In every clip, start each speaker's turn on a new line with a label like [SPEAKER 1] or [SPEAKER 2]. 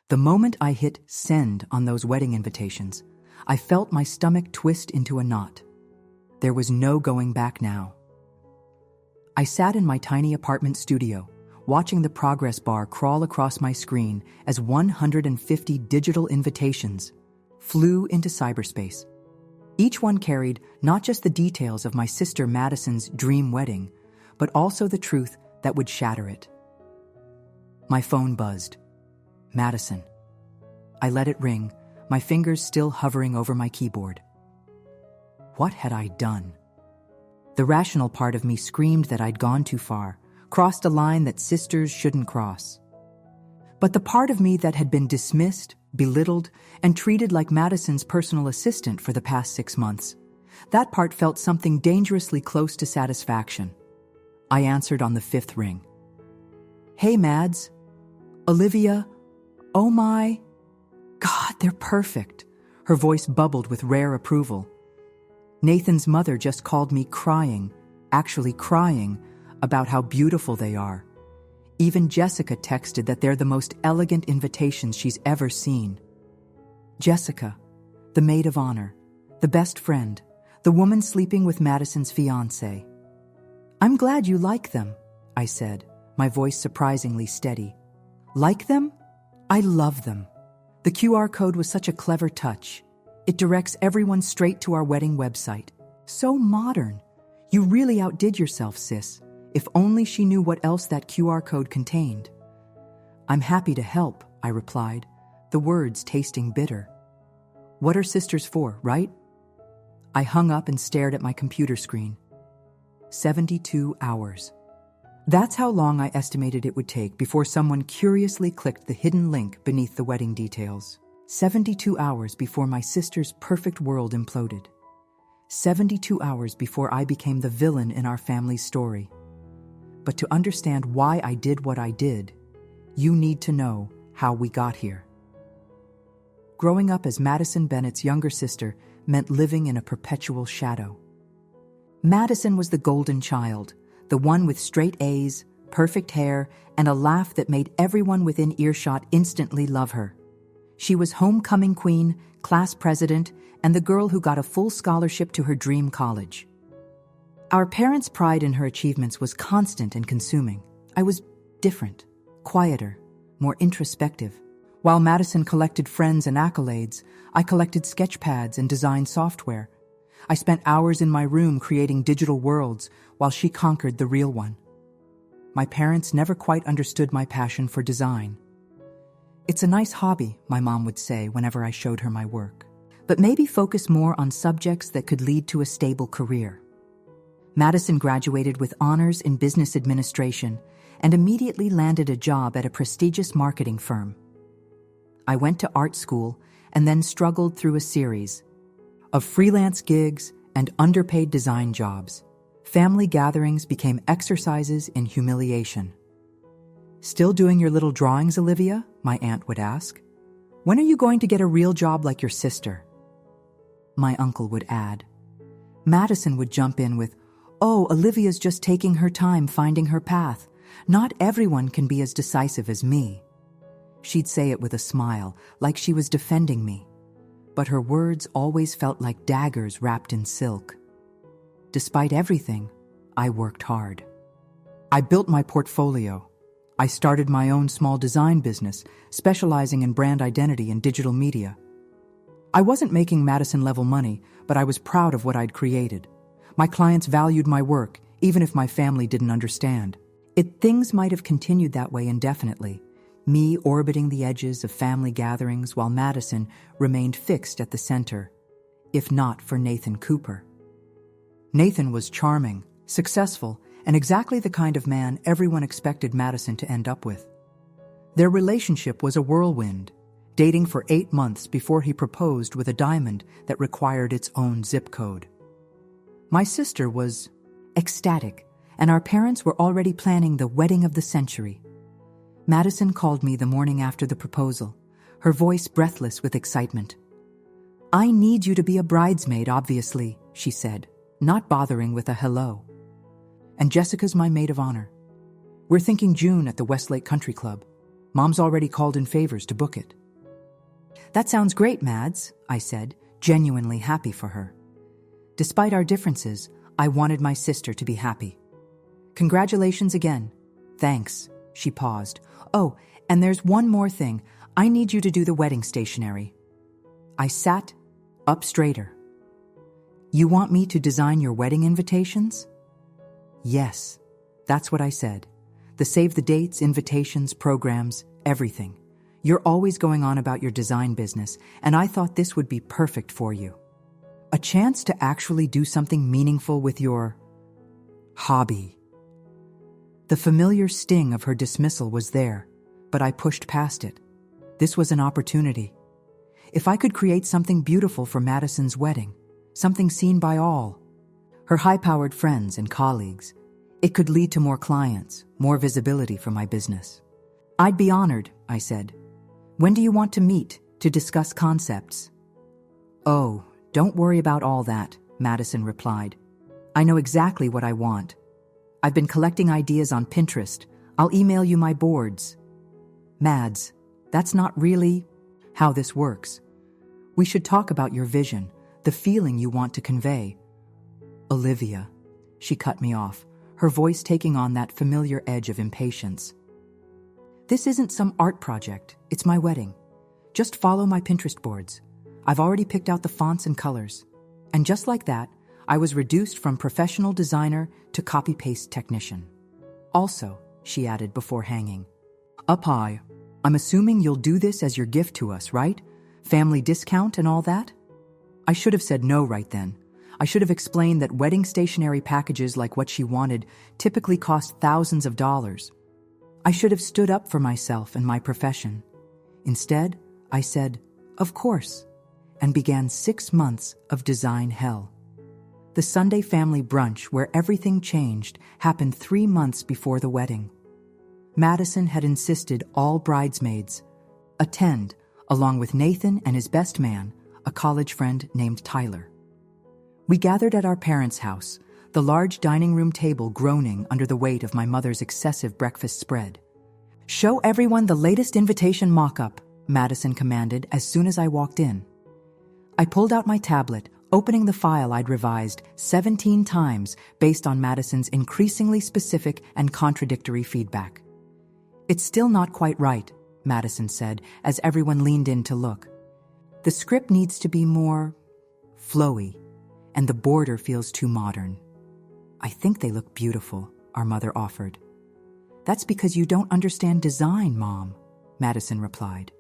[SPEAKER 1] The moment I hit send on those wedding invitations, I felt my stomach twist into a knot. There was no going back now. I sat in my tiny apartment studio, watching the progress bar crawl across my screen as 150 digital invitations flew into cyberspace. Each one carried not just the details of my sister Madison's dream wedding, but also the truth that would shatter it. My phone buzzed. Madison. I let it ring, my fingers still hovering over my keyboard. What had I done? The rational part of me screamed that I'd gone too far, crossed a line that sisters shouldn't cross. But the part of me that had been dismissed, belittled, and treated like Madison's personal assistant for the past 6 months, that part felt something dangerously close to satisfaction. I answered on the 5th ring. Hey, Mads. Olivia. Oh my. God, they're perfect. Her voice bubbled with rare approval. Nathan's mother just called me crying, actually crying, about how beautiful they are. Even Jessica texted that they're the most elegant invitations she's ever seen. Jessica, the maid of honor, the best friend, the woman sleeping with Madison's fiancé. I'm glad you like them, I said, my voice surprisingly steady. Like them? I love them. The QR code was such a clever touch. It directs everyone straight to our wedding website. So modern. You really outdid yourself, sis. If only she knew what else that QR code contained. I'm happy to help, I replied, the words tasting bitter. What are sisters for, right? I hung up and stared at my computer screen. 72 hours. That's how long I estimated it would take before someone curiously clicked the hidden link beneath the wedding details. 72 hours before my sister's perfect world imploded. 72 hours before I became the villain in our family's story. But to understand why I did what I did, you need to know how we got here. Growing up as Madison Bennett's younger sister meant living in a perpetual shadow. Madison was the golden child, the one with straight A's, perfect hair, and a laugh that made everyone within earshot instantly love her. She was homecoming queen, class president, and the girl who got a full scholarship to her dream college. Our parents' pride in her achievements was constant and consuming. I was different, quieter, more introspective. While Madison collected friends and accolades, I collected sketchpads and designed software. I spent hours in my room creating digital worlds while she conquered the real one. My parents never quite understood my passion for design. It's a nice hobby, my mom would say whenever I showed her my work, but maybe focus more on subjects that could lead to a stable career. Madison graduated with honors in business administration and immediately landed a job at a prestigious marketing firm. I went to art school and then struggled through a series of freelance gigs and underpaid design jobs. Family gatherings became exercises in humiliation. Still doing your little drawings, Olivia? My aunt would ask. When are you going to get a real job like your sister? My uncle would add. Madison would jump in with, oh, Olivia's just taking her time finding her path. Not everyone can be as decisive as me. She'd say it with a smile, like she was defending me. But her words always felt like daggers wrapped in silk. Despite everything, I worked hard. I built my portfolio. I started my own small design business, specializing in brand identity and digital media. I wasn't making Madison-level money, but I was proud of what I'd created. My clients valued my work, even if my family didn't understand. Things might have continued that way indefinitely, me orbiting the edges of family gatherings while Madison remained fixed at the center, if not for Nathan Cooper. Nathan was charming, successful, and exactly the kind of man everyone expected Madison to end up with. Their relationship was a whirlwind, dating for 8 months before he proposed with a diamond that required its own zip code. My sister was ecstatic, and our parents were already planning the wedding of the century. Madison called me the morning after the proposal, her voice breathless with excitement. I need you to be a bridesmaid, obviously, she said, not bothering with a hello. And Jessica's my maid of honor. We're thinking June at the Westlake Country Club. Mom's already called in favors to book it. That sounds great, Mads, I said, genuinely happy for her. Despite our differences, I wanted my sister to be happy. Congratulations again. Thanks, she paused. Oh, and there's one more thing. I need you to do the wedding stationery. I sat up straighter. You want me to design your wedding invitations? Yes, that's what I said. The save the dates, invitations, programs, everything. You're always going on about your design business, and I thought this would be perfect for you. A chance to actually do something meaningful with your hobby. The familiar sting of her dismissal was there, but I pushed past it. This was an opportunity. If I could create something beautiful for Madison's wedding, something seen by all, her high-powered friends and colleagues, it could lead to more clients, more visibility for my business. I'd be honored, I said. When do you want to meet to discuss concepts? Oh, don't worry about all that, Madison replied. I know exactly what I want. I've been collecting ideas on Pinterest. I'll email you my boards. Mads, that's not really how this works. We should talk about your vision, the feeling you want to convey. Olivia, she cut me off, her voice taking on that familiar edge of impatience. This isn't some art project, it's my wedding. Just follow my Pinterest boards. I've already picked out the fonts and colors. And just like that, I was reduced from professional designer to copy-paste technician. Also, she added before hanging, up high, I'm assuming you'll do this as your gift to us, right? Family discount and all that? I should have said no right then. I should have explained that wedding stationery packages like what she wanted typically cost thousands of dollars. I should have stood up for myself and my profession. Instead, I said, of course, and began 6 months of design hell. The Sunday family brunch where everything changed happened 3 months before the wedding. Madison had insisted all bridesmaids attend, along with Nathan and his best man, a college friend named Tyler. We gathered at our parents' house, the large dining room table groaning under the weight of my mother's excessive breakfast spread. Show everyone the latest invitation mock-up, Madison commanded as soon as I walked in. I pulled out my tablet, opening the file I'd revised 17 times based on Madison's increasingly specific and contradictory feedback. It's still not quite right, Madison said as everyone leaned in to look. The script needs to be more flowy, and the border feels too modern. I think they look beautiful, our mother offered. That's because you don't understand design, Mom, Madison replied.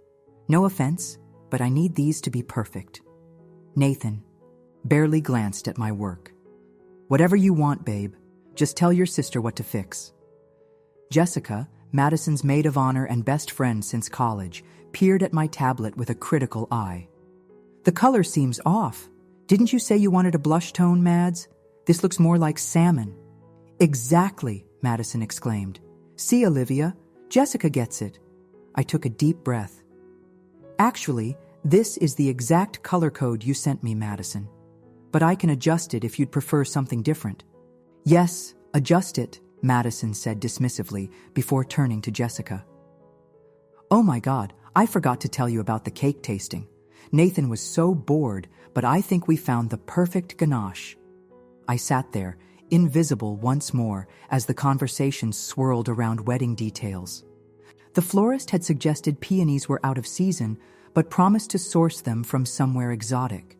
[SPEAKER 1] No offense, but I need these to be perfect. Nathan barely glanced at my work. Whatever you want, babe. Just tell your sister what to fix. Jessica, Madison's maid of honor and best friend since college, peered at my tablet with a critical eye. The color seems off. Didn't you say you wanted a blush tone, Mads? This looks more like salmon. Exactly, Madison exclaimed. See, Olivia, Jessica gets it. I took a deep breath. Actually, this is the exact color code you sent me, Madison. But I can adjust it if you'd prefer something different. Yes, adjust it, Madison said dismissively before turning to Jessica. Oh my God, I forgot to tell you about the cake tasting. Nathan was so bored, but I think we found the perfect ganache. I sat there, invisible once more, as the conversation swirled around wedding details. The florist had suggested peonies were out of season, but promised to source them from somewhere exotic.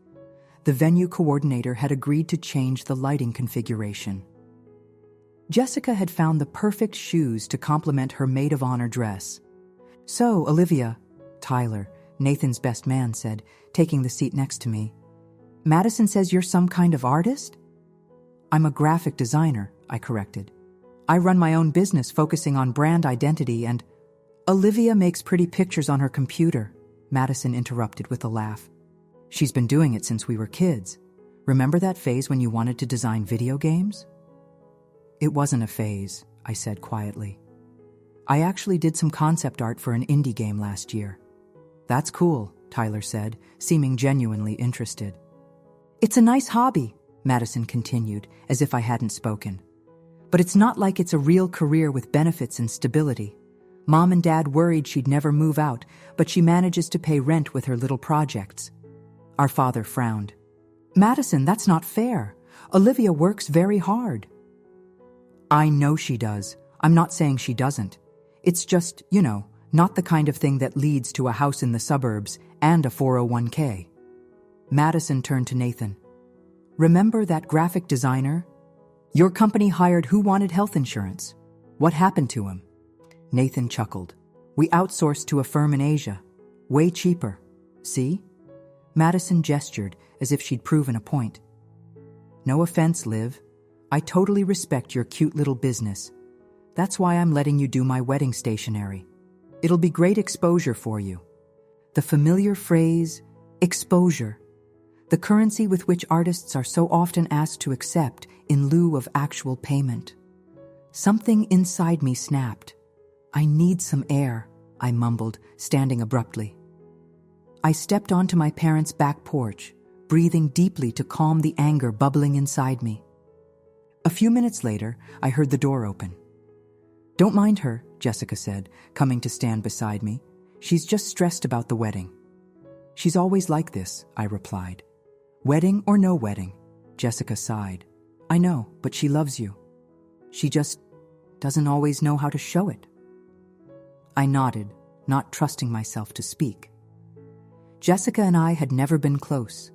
[SPEAKER 1] The venue coordinator had agreed to change the lighting configuration. Jessica had found the perfect shoes to complement her maid of honor dress. So, Olivia, Tyler, Nathan's best man, said, taking the seat next to me. Madison says you're some kind of artist? I'm a graphic designer, I corrected. I run my own business focusing on brand identity and... Olivia makes pretty pictures on her computer, Madison interrupted with a laugh. She's been doing it since we were kids. Remember that phase when you wanted to design video games? It wasn't a phase, I said quietly. I actually did some concept art for an indie game last year. That's cool, Tyler said, seeming genuinely interested. It's a nice hobby, Madison continued, as if I hadn't spoken. But it's not like it's a real career with benefits and stability. Mom and Dad worried she'd never move out, but she manages to pay rent with her little projects. Our father frowned. Madison, that's not fair. Olivia works very hard. I know she does. I'm not saying she doesn't. It's just, not the kind of thing that leads to a house in the suburbs and a 401k. Madison turned to Nathan. Remember that graphic designer? Your company hired who wanted health insurance. What happened to him? Nathan chuckled. We outsourced to a firm in Asia. Way cheaper. See? Madison gestured as if she'd proven a point. No offense, Liv. I totally respect your cute little business. That's why I'm letting you do my wedding stationery. It'll be great exposure for you. The familiar phrase, exposure. The currency with which artists are so often asked to accept in lieu of actual payment. Something inside me snapped. I need some air, I mumbled, standing abruptly. I stepped onto my parents' back porch, breathing deeply to calm the anger bubbling inside me. A few minutes later, I heard the door open. Don't mind her, Jessica said, coming to stand beside me. She's just stressed about the wedding. She's always like this, I replied. Wedding or no wedding, Jessica sighed. I know, but she loves you. She just doesn't always know how to show it. I nodded, not trusting myself to speak. Jessica and I had never been close.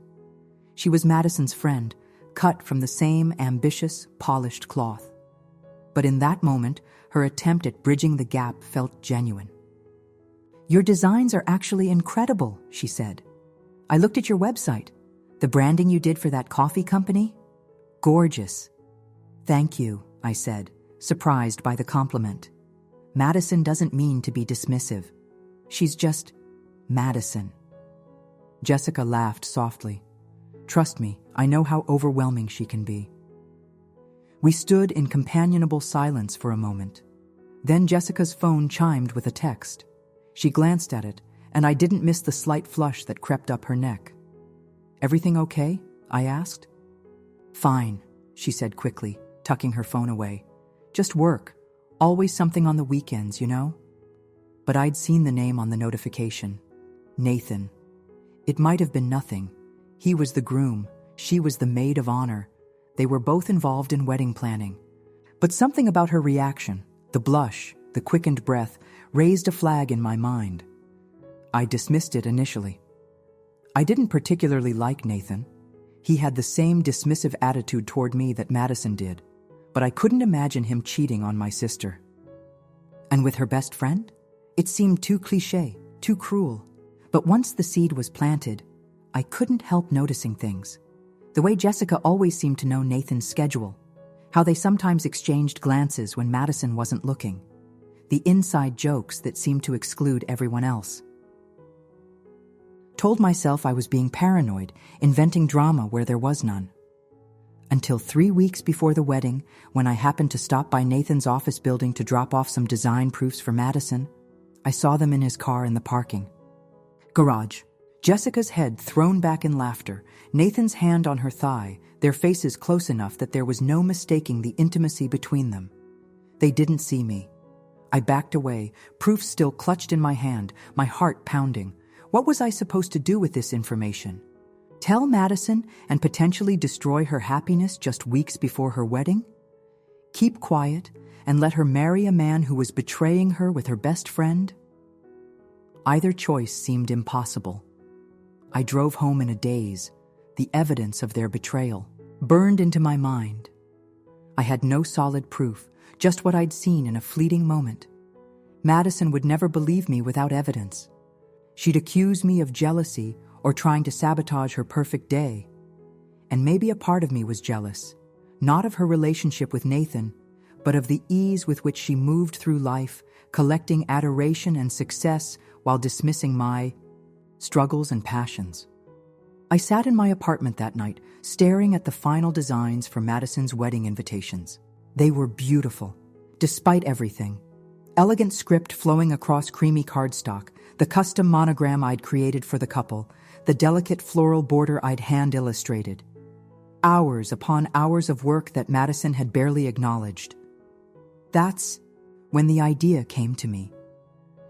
[SPEAKER 1] She was Madison's friend, cut from the same ambitious, polished cloth. But in that moment, her attempt at bridging the gap felt genuine. Your designs are actually incredible, she said. I looked at your website. The branding you did for that coffee company? Gorgeous. Thank you, I said, surprised by the compliment. Madison doesn't mean to be dismissive. She's just Madison. Jessica laughed softly. Trust me, I know how overwhelming she can be. We stood in companionable silence for a moment. Then Jessica's phone chimed with a text. She glanced at it, and I didn't miss the slight flush that crept up her neck. Everything okay? I asked. Fine, she said quickly, tucking her phone away. Just work. Always something on the weekends, But I'd seen the name on the notification. Nathan. It might have been nothing. He was the groom. She was the maid of honor. They were both involved in wedding planning. But something about her reaction, the blush, the quickened breath, raised a flag in my mind. I dismissed it initially. I didn't particularly like Nathan. He had the same dismissive attitude toward me that Madison did, but I couldn't imagine him cheating on my sister. And with her best friend? It seemed too cliché, too cruel. But once the seed was planted, I couldn't help noticing things. The way Jessica always seemed to know Nathan's schedule, how they sometimes exchanged glances when Madison wasn't looking, the inside jokes that seemed to exclude everyone else. Told myself I was being paranoid, inventing drama where there was none. Until 3 weeks before the wedding, when I happened to stop by Nathan's office building to drop off some design proofs for Madison, I saw them in his car in the parking garage. Jessica's head thrown back in laughter, Nathan's hand on her thigh, their faces close enough that there was no mistaking the intimacy between them. They didn't see me. I backed away, proofs still clutched in my hand, my heart pounding. What was I supposed to do with this information? Tell Madison and potentially destroy her happiness just weeks before her wedding? Keep quiet and let her marry a man who was betraying her with her best friend? Either choice seemed impossible. I drove home in a daze. The evidence of their betrayal burned into my mind. I had no solid proof, just what I'd seen in a fleeting moment. Madison would never believe me without evidence. She'd accuse me of jealousy or trying to sabotage her perfect day. And maybe a part of me was jealous, not of her relationship with Nathan, but of the ease with which she moved through life, collecting adoration and success while dismissing my struggles and passions. I sat in my apartment that night, staring at the final designs for Madison's wedding invitations. They were beautiful, despite everything. Elegant script flowing across creamy cardstock, the custom monogram I'd created for the couple, the delicate floral border I'd hand-illustrated. Hours upon hours of work that Madison had barely acknowledged. That's when the idea came to me.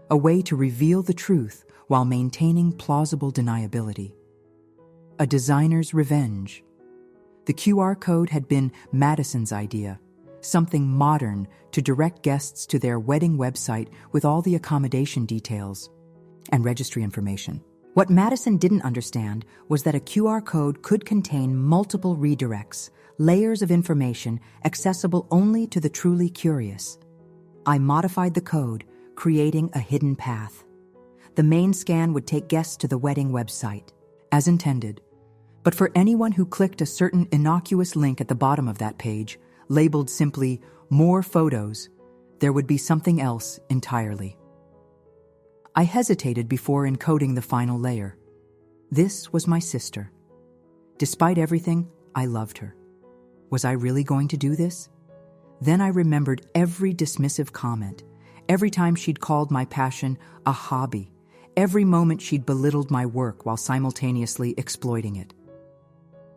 [SPEAKER 1] a way to reveal the truth while maintaining plausible deniability. A designer's revenge. The QR code had been Madison's idea, something modern to direct guests to their wedding website with all the accommodation details and registry information. What Madison didn't understand was that a QR code could contain multiple redirects, layers of information accessible only to the truly curious. I modified the code, creating a hidden path. The main scan would take guests to the wedding website, as intended. But for anyone who clicked a certain innocuous link at the bottom of that page, labeled simply "More Photos," there would be something else entirely. I hesitated before encoding the final layer. This was my sister. Despite everything, I loved her. Was I really going to do this? Then I remembered every dismissive comment, every time she'd called my passion a hobby, every moment she'd belittled my work while simultaneously exploiting it.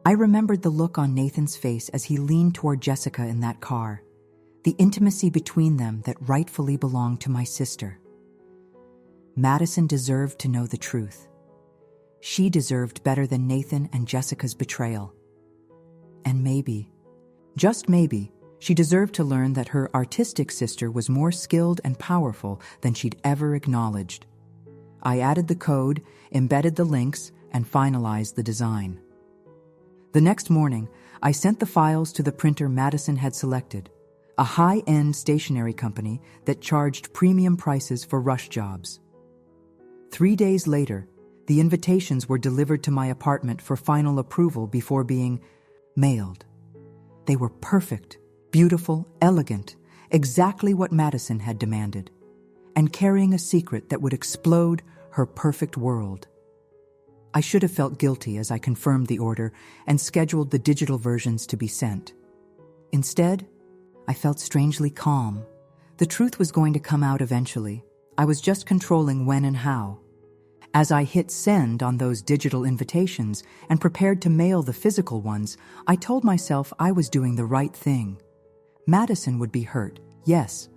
[SPEAKER 1] I remembered the look on Nathan's face as he leaned toward Jessica in that car, the intimacy between them that rightfully belonged to my sister. Madison deserved to know the truth. She deserved better than Nathan and Jessica's betrayal. And maybe, just maybe, she deserved to learn that her artistic sister was more skilled and powerful than she'd ever acknowledged. I added the code, embedded the links, and finalized the design. The next morning, I sent the files to the printer Madison had selected, a high-end stationery company that charged premium prices for rush jobs. 3 days later, the invitations were delivered to my apartment for final approval before being mailed. They were perfect, beautiful, elegant, exactly what Madison had demanded, and carrying a secret that would explode her perfect world. I should have felt guilty as I confirmed the order and scheduled the digital versions to be sent. Instead, I felt strangely calm. The truth was going to come out eventually. I was just controlling when and how. As I hit send on those digital invitations and prepared to mail the physical ones, I told myself I was doing the right thing. Madison would be hurt, yes,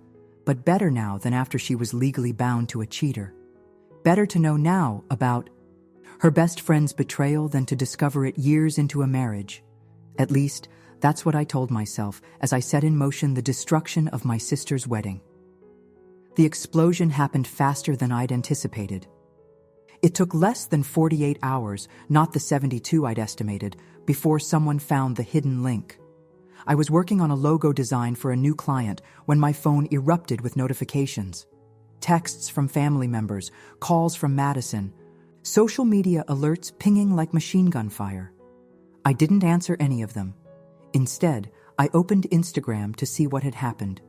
[SPEAKER 1] but better now than after she was legally bound to a cheater. Better to know now about her best friend's betrayal than to discover it years into a marriage. At least, that's what I told myself as I set in motion the destruction of my sister's wedding. The explosion happened faster than I'd anticipated. It took less than 48 hours, not the 72 I'd estimated, before someone found the hidden link. I was working on a logo design for a new client when my phone erupted with notifications. Texts from family members, calls from Madison, social media alerts pinging like machine gun fire. I didn't answer any of them. Instead, I opened Instagram to see what had happened.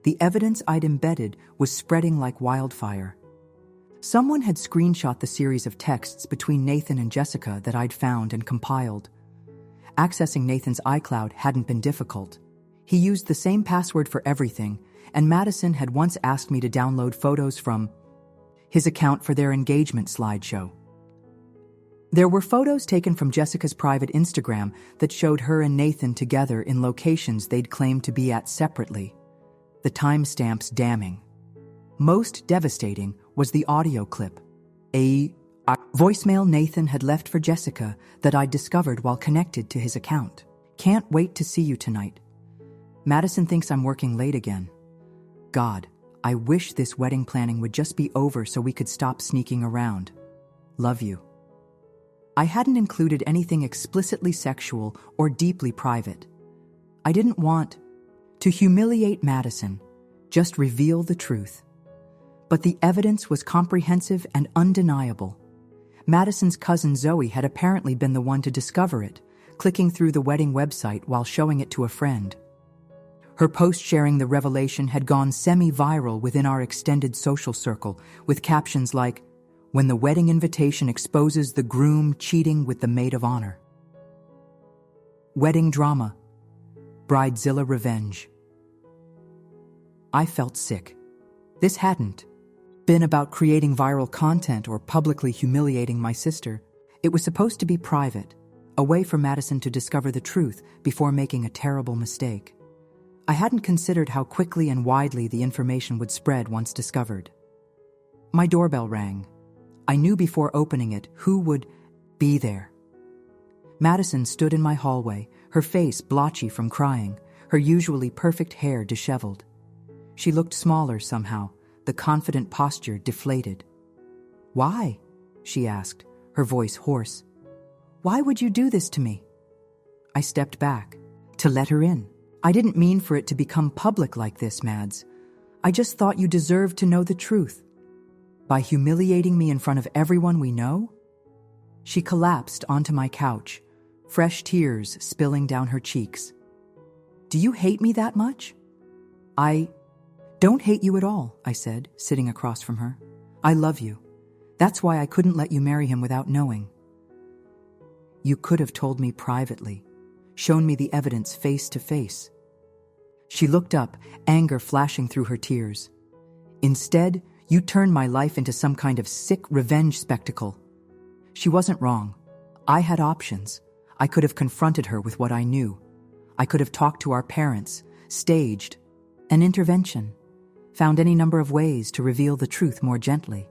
[SPEAKER 1] The evidence I'd embedded was spreading like wildfire. Someone had screenshot the series of texts between Nathan and Jessica that I'd found and compiled. Accessing Nathan's iCloud hadn't been difficult. He used the same password for everything, and Madison had once asked me to download photos from his account for their engagement slideshow. There were photos taken from Jessica's private Instagram that showed her and Nathan together in locations they'd claimed to be at separately. The timestamps damning. Most devastating was the audio clip, a voicemail Nathan had left for Jessica that I'd discovered while connected to his account. "Can't wait to see you tonight. Madison thinks I'm working late again. God, I wish this wedding planning would just be over so we could stop sneaking around. Love you." I hadn't included anything explicitly sexual or deeply private. I didn't want to humiliate Madison, just reveal the truth. But the evidence was comprehensive and undeniable. Madison's cousin Zoe had apparently been the one to discover it, clicking through the wedding website while showing it to a friend. Her post sharing the revelation had gone semi-viral within our extended social circle, with captions like, "When the wedding invitation exposes the groom cheating with the maid of honor." Wedding drama. Bridezilla revenge. I felt sick. This hadn't been about creating viral content or publicly humiliating my sister. It was supposed to be private, a way for Madison to discover the truth before making a terrible mistake. I hadn't considered how quickly and widely the information would spread once discovered. My doorbell rang. I knew before opening it who would be there. Madison stood in my hallway, her face blotchy from crying, her usually perfect hair disheveled. She looked smaller somehow, the confident posture deflated. "Why?" she asked, her voice hoarse. "Why would you do this to me?" I stepped back, to let her in. "I didn't mean for it to become public like this, Mads. I just thought you deserved to know the truth. By humiliating me in front of everyone we know?" She collapsed onto my couch, fresh tears spilling down her cheeks. "Do you hate me that much?" "I don't hate you at all," I said, sitting across from her. "I love you. That's why I couldn't let you marry him without knowing." "You could have told me privately, shown me the evidence face to face." She looked up, anger flashing through her tears. "Instead, you turned my life into some kind of sick revenge spectacle." She wasn't wrong. I had options. I could have confronted her with what I knew. I could have talked to our parents, staged an intervention, found any number of ways to reveal the truth more gently.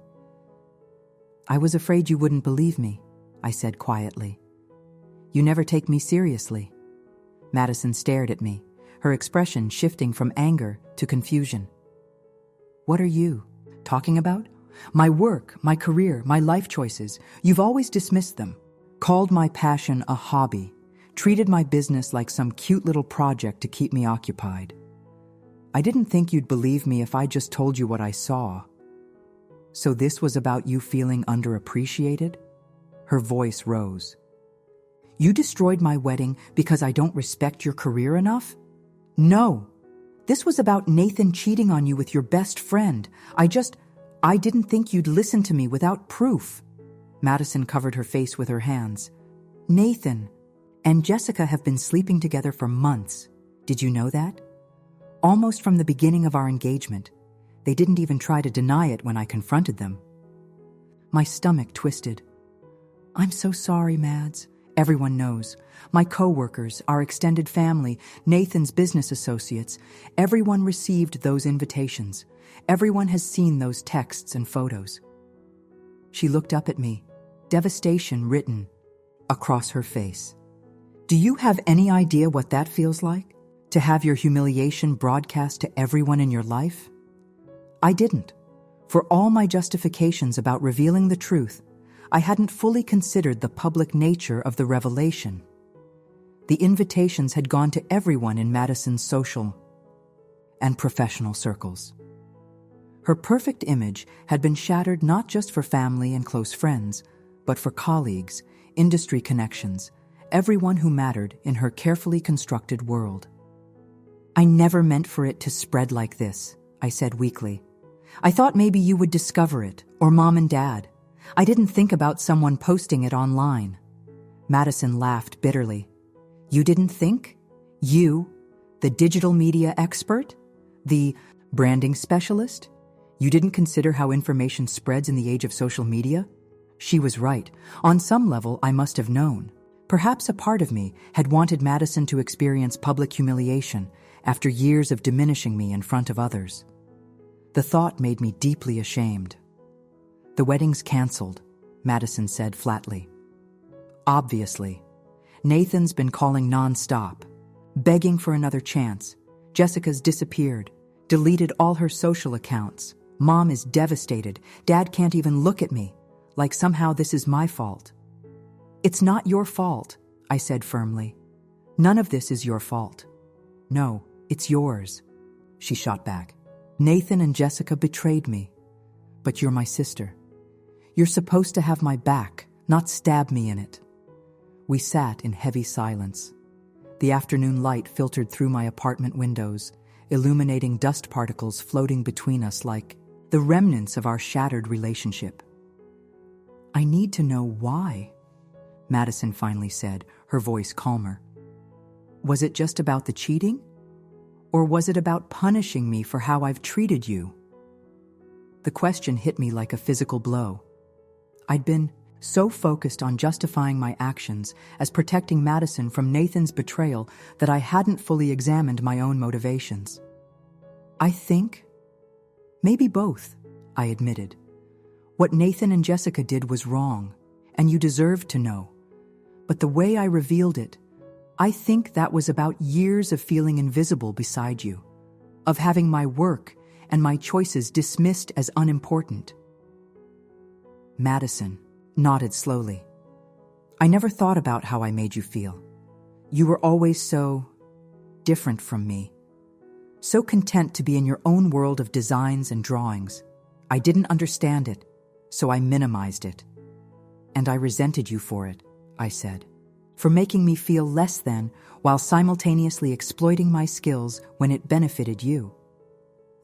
[SPEAKER 1] "I was afraid you wouldn't believe me," I said quietly. "You never take me seriously." Madison stared at me, her expression shifting from anger to confusion. "What are you talking about?" "My work, my career, my life choices. You've always dismissed them, called my passion a hobby, treated my business like some cute little project to keep me occupied. I didn't think you'd believe me if I just told you what I saw." "So this was about you feeling underappreciated?" Her voice rose. "You destroyed my wedding because I don't respect your career enough?" "No. This was about Nathan cheating on you with your best friend. I didn't think you'd listen to me without proof." Madison covered her face with her hands. "Nathan and Jessica have been sleeping together for months. Did you know that? Almost from the beginning of our engagement. They didn't even try to deny it when I confronted them." My stomach twisted. "I'm so sorry, Mads. Everyone knows. My co-workers, our extended family, Nathan's business associates, everyone received those invitations. Everyone has seen those texts and photos." She looked up at me, devastation written across her face. "Do you have any idea what that feels like? To have your humiliation broadcast to everyone in your life?" I didn't. For all my justifications about revealing the truth, I hadn't fully considered the public nature of the revelation. The invitations had gone to everyone in Madison's social and professional circles. Her perfect image had been shattered not just for family and close friends, but for colleagues, industry connections, everyone who mattered in her carefully constructed world. "I never meant for it to spread like this," I said weakly. "I thought maybe you would discover it, or Mom and Dad. I didn't think about someone posting it online." Madison laughed bitterly. "You didn't think? You, the digital media expert? The branding specialist? You didn't consider how information spreads in the age of social media?" She was right. On some level, I must have known. Perhaps a part of me had wanted Madison to experience public humiliation after years of diminishing me in front of others. The thought made me deeply ashamed. "The wedding's canceled," Madison said flatly. "Obviously. Nathan's been calling nonstop, begging for another chance. Jessica's disappeared, deleted all her social accounts. Mom is devastated. Dad can't even look at me, like somehow this is my fault." "It's not your fault," I said firmly. "None of this is your fault." "No, it's yours," she shot back. "Nathan and Jessica betrayed me. But you're my sister. You're supposed to have my back, not stab me in it." We sat in heavy silence. The afternoon light filtered through my apartment windows, illuminating dust particles floating between us like the remnants of our shattered relationship. "I need to know why," Madison finally said, her voice calmer. "Was it just about the cheating? Or was it about punishing me for how I've treated you?" The question hit me like a physical blow. I'd been so focused on justifying my actions as protecting Madison from Nathan's betrayal that I hadn't fully examined my own motivations. "I think maybe both," I admitted. What Nathan and Jessica did was wrong, and you deserved to know. But the way I revealed it, I think that was about years of feeling invisible beside you, of having my work and my choices dismissed as unimportant." Madison nodded slowly. "I never thought about how I made you feel. You were always so different from me, so content to be in your own world of designs and drawings. I didn't understand it, so I minimized it. And I resented you for it," I said, "for making me feel less than while simultaneously exploiting my skills when it benefited you."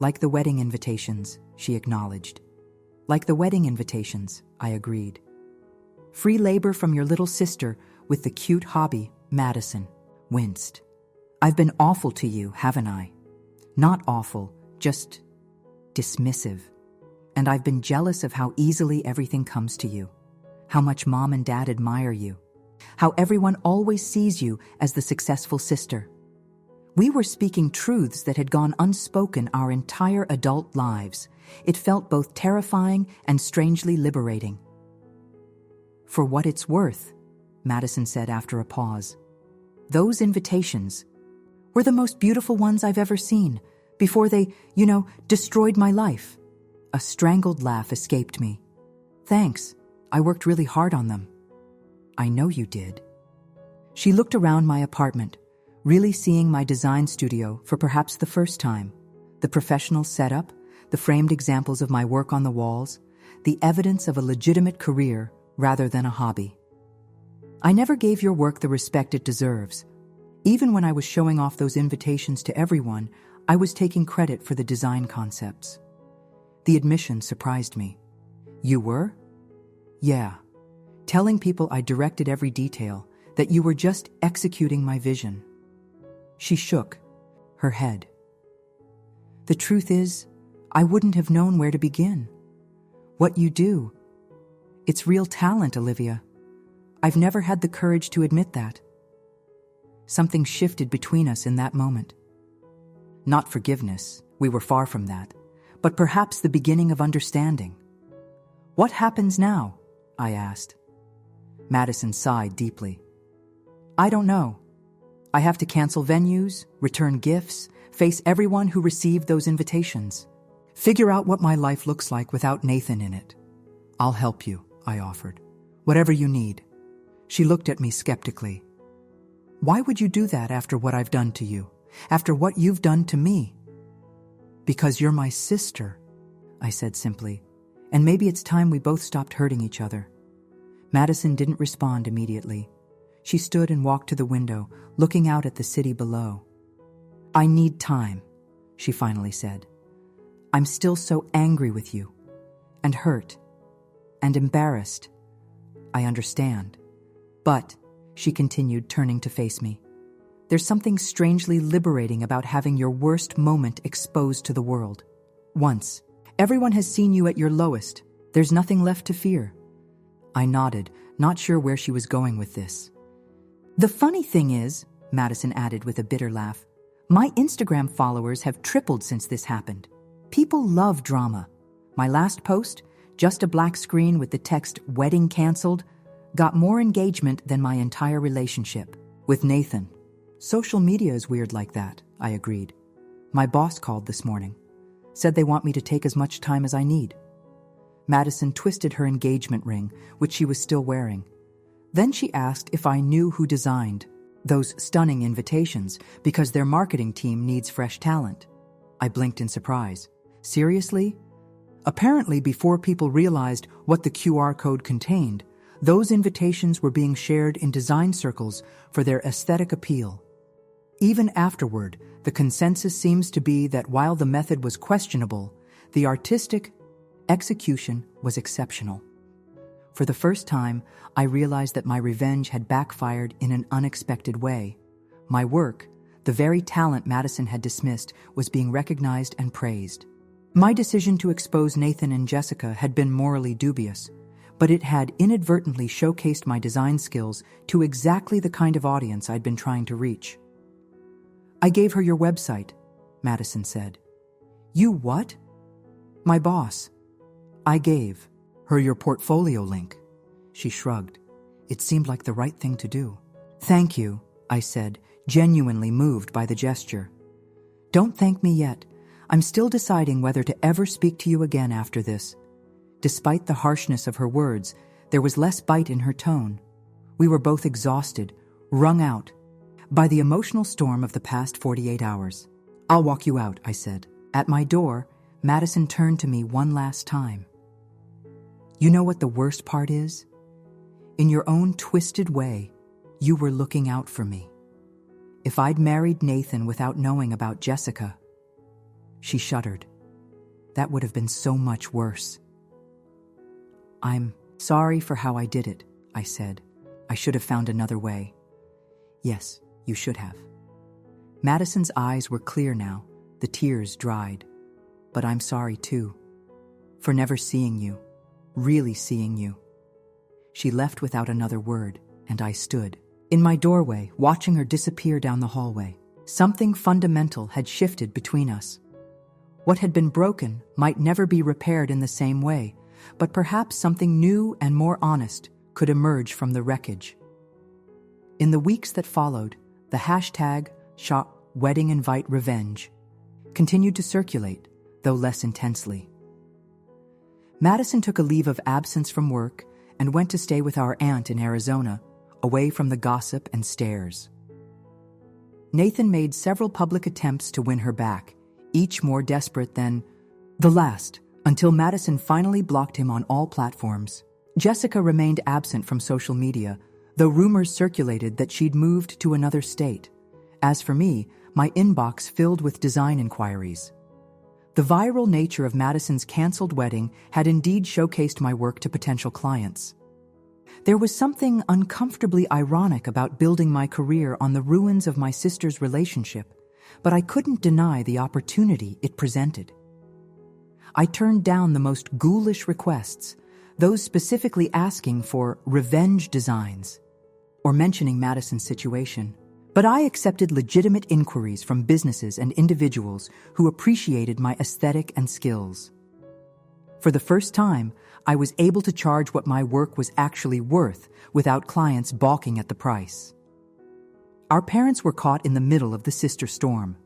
[SPEAKER 1] "Like the wedding invitations," she acknowledged. "Like the wedding invitations," I agreed. "Free labor from your little sister with the cute hobby," Madison winced. "I've been awful to you, haven't I? Not awful, just dismissive. And I've been jealous of how easily everything comes to you, how much Mom and Dad admire you, how everyone always sees you as the successful sister. We were speaking truths that had gone unspoken our entire adult lives. It felt both terrifying and strangely liberating." "For what it's worth," Madison said after a pause, "those invitations were the most beautiful ones I've ever seen, before they, destroyed my life." A strangled laugh escaped me. "Thanks. I worked really hard on them." "I know you did." She looked around my apartment, really seeing my design studio for perhaps the first time. The professional setup, the framed examples of my work on the walls, the evidence of a legitimate career rather than a hobby. "I never gave your work the respect it deserves. Even when I was showing off those invitations to everyone, I was taking credit for the design concepts." The admission surprised me. "You were?" "Yeah. Telling people I directed every detail, that you were just executing my vision." She shook her head. "The truth is, I wouldn't have known where to begin. What you do, it's real talent, Olivia. I've never had the courage to admit that." Something shifted between us in that moment. Not forgiveness, we were far from that, but perhaps the beginning of understanding. "What happens now?" I asked. Madison sighed deeply. "I don't know. I have to cancel venues, return gifts, face everyone who received those invitations. Figure out what my life looks like without Nathan in it." "I'll help you," I offered. "Whatever you need." She looked at me skeptically. "Why would you do that after what I've done to you? After what you've done to me?" "Because you're my sister," I said simply. "And maybe it's time we both stopped hurting each other." Madison didn't respond immediately. She stood and walked to the window, looking out at the city below. "I need time," she finally said. "I'm still so angry with you, and hurt, and embarrassed. I understand. But," she continued, turning to face me, "there's something strangely liberating about having your worst moment exposed to the world. Once. Everyone has seen you at your lowest. There's nothing left to fear." I nodded, not sure where she was going with this. "The funny thing is," Madison added with a bitter laugh, "my Instagram followers have tripled since this happened. People love drama. My last post, just a black screen with the text "wedding canceled," got more engagement than my entire relationship with Nathan." "Social media is weird like that," I agreed. "My boss called this morning. Said they want me to take as much time as I need." Madison twisted her engagement ring, which she was still wearing. Then she asked if I knew who designed those stunning invitations, because their marketing team needs fresh talent. I blinked in surprise. "Seriously?" Apparently, before people realized what the QR code contained, those invitations were being shared in design circles for their aesthetic appeal. Even afterward, the consensus seems to be that while the method was questionable, the artistic execution was exceptional. For the first time, I realized that my revenge had backfired in an unexpected way. My work, the very talent Madison had dismissed, was being recognized and praised. My decision to expose Nathan and Jessica had been morally dubious, but it had inadvertently showcased my design skills to exactly the kind of audience I'd been trying to reach. "I gave her your website," Madison said. "You what?" "My boss." I gave Her your portfolio link. She shrugged. It seemed like the right thing to do. Thank you, I said, genuinely moved by the gesture. Don't thank me yet. I'm still deciding whether to ever speak to you again after this. Despite the harshness of her words, there was less bite in her tone. We were both exhausted, wrung out by the emotional storm of the past 48 hours. I'll walk you out, I said. At my door, Madison turned to me one last time. You know what the worst part is? In your own twisted way, you were looking out for me. If I'd married Nathan without knowing about Jessica, she shuddered. That would have been so much worse. I'm sorry for how I did it, I said. I should have found another way. Yes, you should have. Madison's eyes were clear now, the tears dried. But I'm sorry too, for never seeing you, really seeing you. She left without another word, and I stood in my doorway, watching her disappear down the hallway. Something fundamental had shifted between us. What had been broken might never be repaired in the same way, but perhaps something new and more honest could emerge from the wreckage. In the weeks that followed, the hashtag #WeddingInviteRevenge continued to circulate, though less intensely. Madison took a leave of absence from work and went to stay with our aunt in Arizona, away from the gossip and stares. Nathan made several public attempts to win her back, each more desperate than the last, until Madison finally blocked him on all platforms. Jessica remained absent from social media, though rumors circulated that she'd moved to another state. As for me, my inbox filled with design inquiries. The viral nature of Madison's canceled wedding had indeed showcased my work to potential clients. There was something uncomfortably ironic about building my career on the ruins of my sister's relationship, but I couldn't deny the opportunity it presented. I turned down the most ghoulish requests, those specifically asking for revenge designs or mentioning Madison's situation. But I accepted legitimate inquiries from businesses and individuals who appreciated my aesthetic and skills. For the first time, I was able to charge what my work was actually worth without clients balking at the price. Our parents were caught in the middle of the sister storm.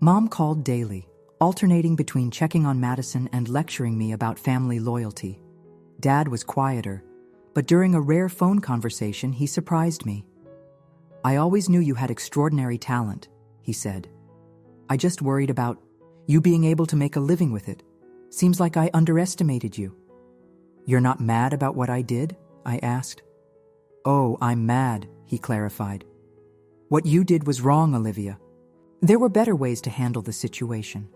[SPEAKER 1] Mom called daily, alternating between checking on Madison and lecturing me about family loyalty. Dad was quieter, but during a rare phone conversation, he surprised me. I always knew you had extraordinary talent, he said. I just worried about you being able to make a living with it. Seems like I underestimated you. You're not mad about what I did? I asked. Oh, I'm mad, he clarified. What you did was wrong, Olivia. There were better ways to handle the situation.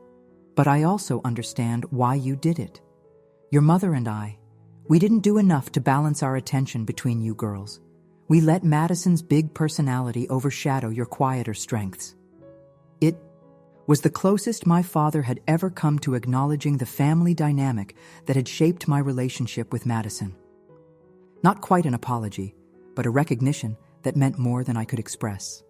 [SPEAKER 1] But I also understand why you did it. Your mother and I, we didn't do enough to balance our attention between you girls. We let Madison's big personality overshadow your quieter strengths. It was the closest my father had ever come to acknowledging the family dynamic that had shaped my relationship with Madison. Not quite an apology, but a recognition that meant more than I could express.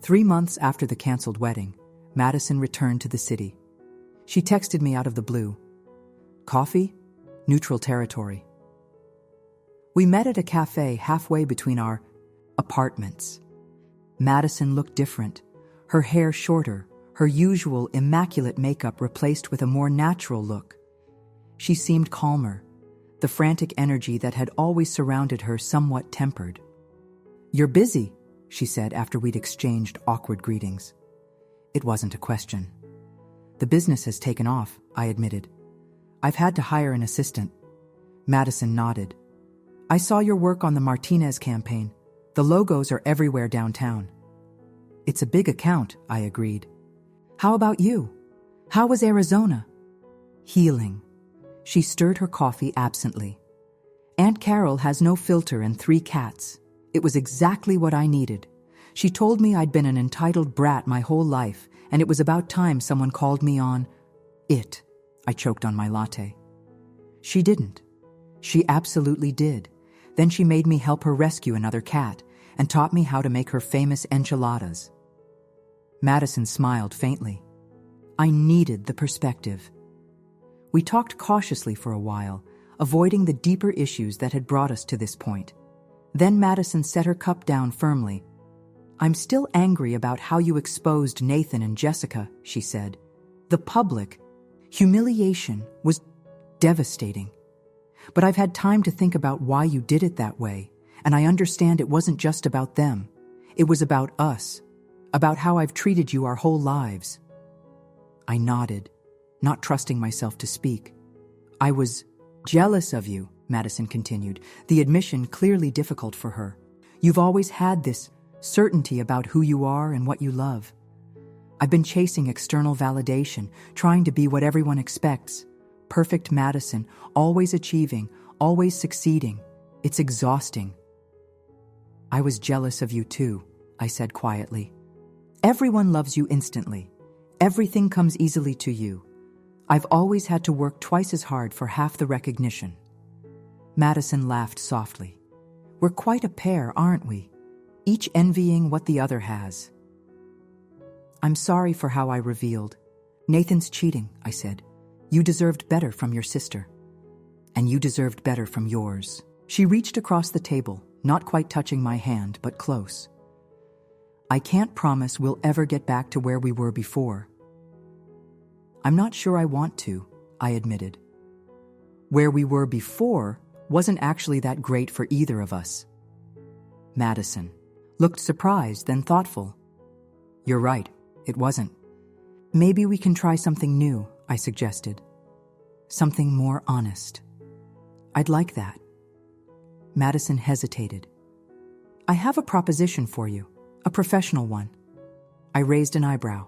[SPEAKER 1] 3 months after the canceled wedding, Madison returned to the city. She texted me out of the blue. Coffee? Neutral territory. We met at a cafe halfway between our apartments. Madison looked different, her hair shorter, her usual immaculate makeup replaced with a more natural look. She seemed calmer, the frantic energy that had always surrounded her somewhat tempered. You're busy, she said after we'd exchanged awkward greetings. It wasn't a question. The business has taken off, I admitted. I've had to hire an assistant. Madison nodded. I saw your work on the Martinez campaign. The logos are everywhere downtown. It's a big account, I agreed. How about you? How was Arizona? Healing. She stirred her coffee absently. Aunt Carol has no filter and 3 cats. It was exactly what I needed. She told me I'd been an entitled brat my whole life, and it was about time someone called me on it. I choked on my latte. She didn't. She absolutely did. Then she made me help her rescue another cat and taught me how to make her famous enchiladas. Madison smiled faintly. I needed the perspective. We talked cautiously for a while, avoiding the deeper issues that had brought us to this point. Then Madison set her cup down firmly. "I'm still angry about how you exposed Nathan and Jessica," she said. "The public humiliation was devastating. But I've had time to think about why you did it that way, and I understand it wasn't just about them. It was about us, about how I've treated you our whole lives." I nodded, not trusting myself to speak. "I was jealous of you," Madison continued, the admission clearly difficult for her. "You've always had this certainty about who you are and what you love. I've been chasing external validation, trying to be what everyone expects. Perfect Madison, always achieving, always succeeding. It's exhausting." "I was jealous of you too," I said quietly. "Everyone loves you instantly. Everything comes easily to you. I've always had to work twice as hard for half the recognition." Madison laughed softly. "We're quite a pair, aren't we? Each envying what the other has." "I'm sorry for how I revealed. Nathan's cheating," I said. "You deserved better from your sister. And you deserved better from yours." She reached across the table, not quite touching my hand, but close. "I can't promise we'll ever get back to where we were before." "I'm not sure I want to," I admitted. "Where we were before wasn't actually that great for either of us." Madison looked surprised, then thoughtful. "You're right, it wasn't. Maybe we can try something new," I suggested. "Something more honest." "I'd like that." Madison hesitated. "I have a proposition for you, a professional one." I raised an eyebrow.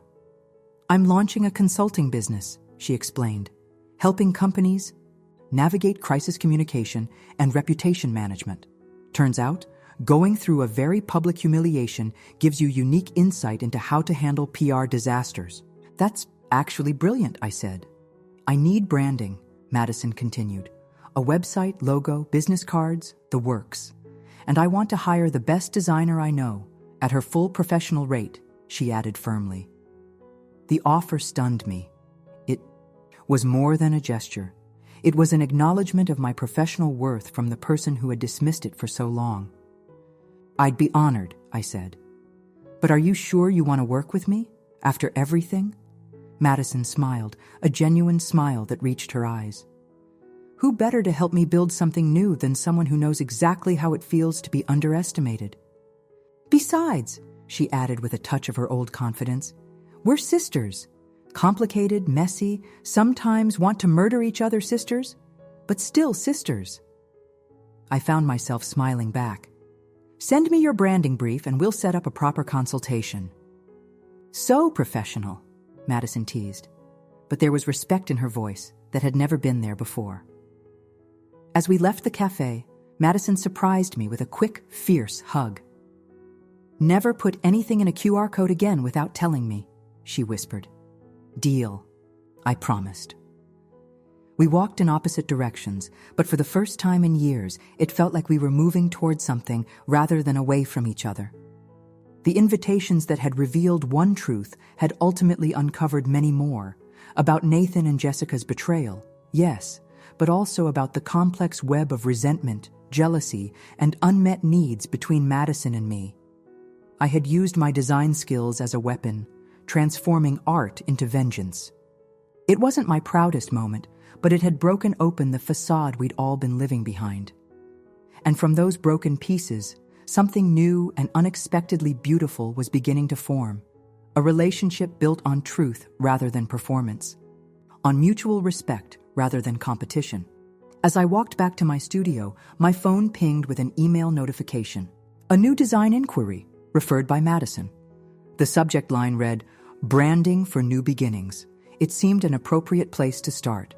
[SPEAKER 1] "I'm launching a consulting business," she explained, "helping companies navigate crisis communication and reputation management. Turns out, going through a very public humiliation gives you unique insight into how to handle PR disasters." "That's actually brilliant," I said. "I need branding," Madison continued. "A website, logo, business cards, the works. And I want to hire the best designer I know, at her full professional rate," she added firmly. The offer stunned me. It was more than a gesture. It was an acknowledgement of my professional worth from the person who had dismissed it for so long. "I'd be honored," I said. "But are you sure you want to work with me? After everything?" Madison smiled, a genuine smile that reached her eyes. "Who better to help me build something new than someone who knows exactly how it feels to be underestimated? Besides," she added with a touch of her old confidence, "we're sisters. Complicated, messy, sometimes want to murder each other sisters, but still sisters." I found myself smiling back. "Send me your branding brief and we'll set up a proper consultation." "So professional," Madison teased, but there was respect in her voice that had never been there before. As we left the cafe, Madison surprised me with a quick, fierce hug. "Never put anything in a QR code again without telling me," she whispered. "Deal," I promised. We walked in opposite directions, but for the first time in years, it felt like we were moving towards something rather than away from each other. The invitations that had revealed one truth had ultimately uncovered many more, about Nathan and Jessica's betrayal, yes, but also about the complex web of resentment, jealousy, and unmet needs between Madison and me. I had used my design skills as a weapon, transforming art into vengeance. It wasn't my proudest moment, but it had broken open the facade we'd all been living behind. And from those broken pieces, something new and unexpectedly beautiful was beginning to form, a relationship built on truth rather than performance, on mutual respect rather than competition. As I walked back to my studio, my phone pinged with an email notification. A new design inquiry, referred by Madison. The subject line read, "Branding for New Beginnings." It seemed an appropriate place to start.